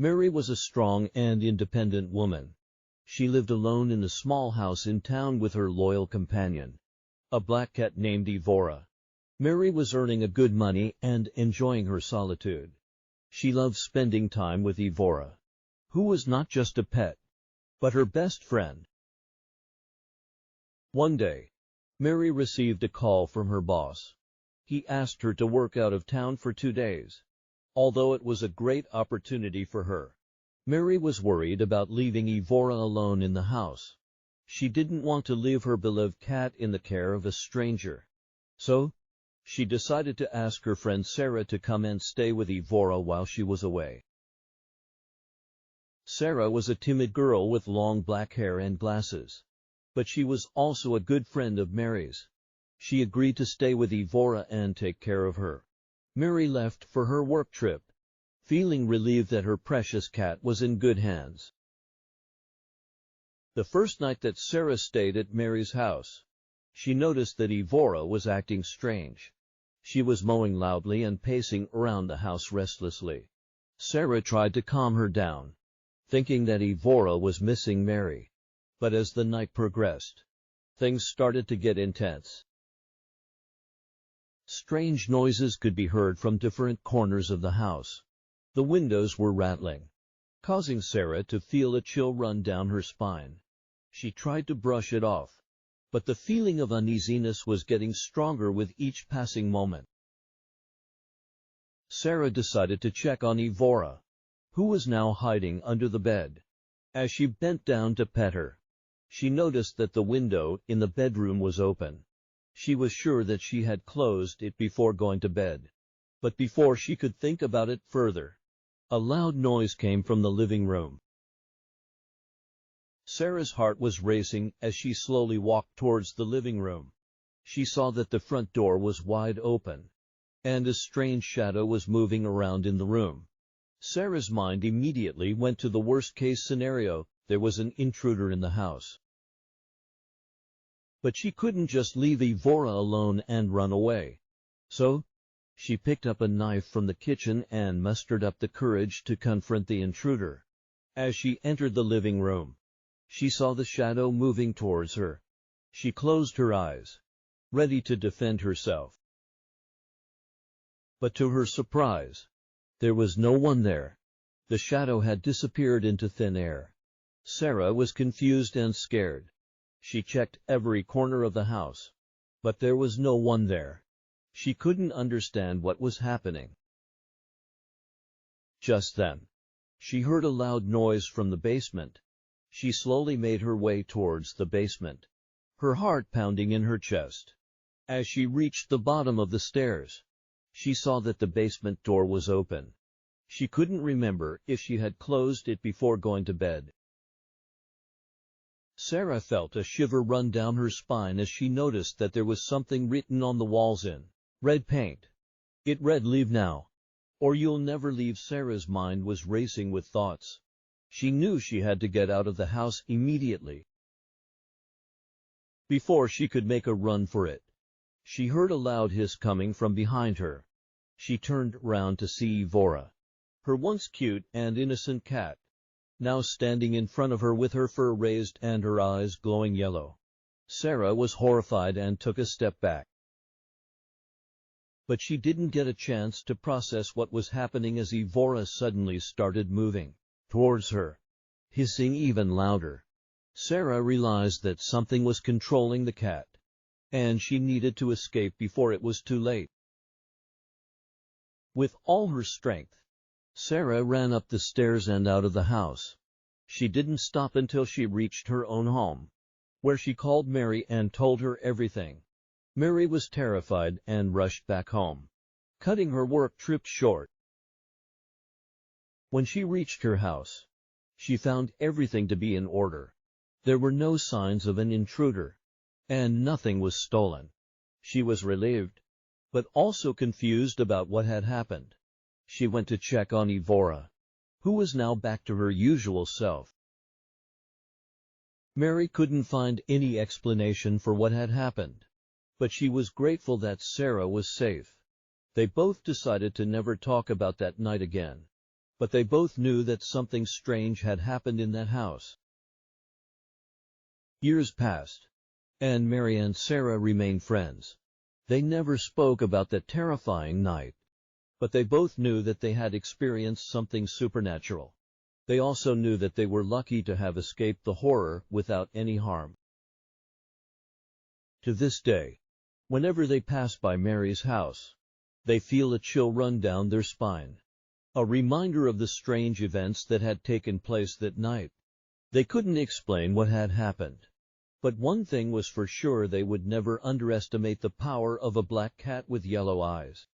Mary was a strong and independent woman. She lived alone in a small house in town with her loyal companion, a black cat named Evora. Mary was earning a good money and enjoying her solitude. She loved spending time with Evora, who was not just a pet, but her best friend. One day, Mary received a call from her boss. He asked her to work out of town for 2 days. Although it was a great opportunity for her, Mary was worried about leaving Evora alone in the house. She didn't want to leave her beloved cat in the care of a stranger. So, she decided to ask her friend Sarah to come and stay with Evora while she was away. Sarah was a timid girl with long black hair and glasses, but she was also a good friend of Mary's. She agreed to stay with Evora and take care of her. Mary left for her work trip, feeling relieved that her precious cat was in good hands. The first night that Sarah stayed at Mary's house, she noticed that Evora was acting strange. She was mowing loudly and pacing around the house restlessly. Sarah tried to calm her down, thinking that Evora was missing Mary. But as the night progressed, things started to get intense. Strange noises could be heard from different corners of the house. The windows were rattling, causing Sarah to feel a chill run down her spine. She tried to brush it off, but the feeling of uneasiness was getting stronger with each passing moment. Sarah decided to check on Evora, who was now hiding under the bed. As she bent down to pet her, she noticed that the window in the bedroom was open. She was sure that she had closed it before going to bed. But before she could think about it further, a loud noise came from the living room. Sarah's heart was racing as she slowly walked towards the living room. She saw that the front door was wide open, and a strange shadow was moving around in the room. Sarah's mind immediately went to the worst-case scenario: there was an intruder in the house. But she couldn't just leave Evora alone and run away. So, she picked up a knife from the kitchen and mustered up the courage to confront the intruder. As she entered the living room, she saw the shadow moving towards her. She closed her eyes, ready to defend herself. But to her surprise, there was no one there. The shadow had disappeared into thin air. Sarah was confused and scared. She checked every corner of the house, but there was no one there. She couldn't understand what was happening. Just then, she heard a loud noise from the basement. She slowly made her way towards the basement, her heart pounding in her chest. As she reached the bottom of the stairs, she saw that the basement door was open. She couldn't remember if she had closed it before going to bed. Sarah felt a shiver run down her spine as she noticed that there was something written on the walls in red paint. It read, "Leave now, or you'll never leave." Sarah's mind was racing with thoughts. She knew she had to get out of the house immediately. Before she could make a run for it, she heard a loud hiss coming from behind her. She turned round to see Evora, her once cute and innocent cat, now standing in front of her with her fur raised and her eyes glowing yellow. Sarah was horrified and took a step back. But she didn't get a chance to process what was happening as Evora suddenly started moving towards her, hissing even louder. Sarah realized that something was controlling the cat, and she needed to escape before it was too late. With all her strength, Sarah ran up the stairs and out of the house. She didn't stop until she reached her own home, where she called Mary and told her everything. Mary was terrified and rushed back home, cutting her work trip short. When she reached her house, she found everything to be in order. There were no signs of an intruder, and nothing was stolen. She was relieved, but also confused about what had happened. She went to check on Evora, who was now back to her usual self. Mary couldn't find any explanation for what had happened, but she was grateful that Sarah was safe. They both decided to never talk about that night again. but they both knew that something strange had happened in that house. Years passed, and Mary and Sarah remained friends. They never spoke about that terrifying night, but they both knew that they had experienced something supernatural. They also knew that they were lucky to have escaped the horror without any harm. To this day, whenever they pass by Mary's house, they feel a chill run down their spine, a reminder of the strange events that had taken place that night. They couldn't explain what had happened, but one thing was for sure: they would never underestimate the power of a black cat with yellow eyes.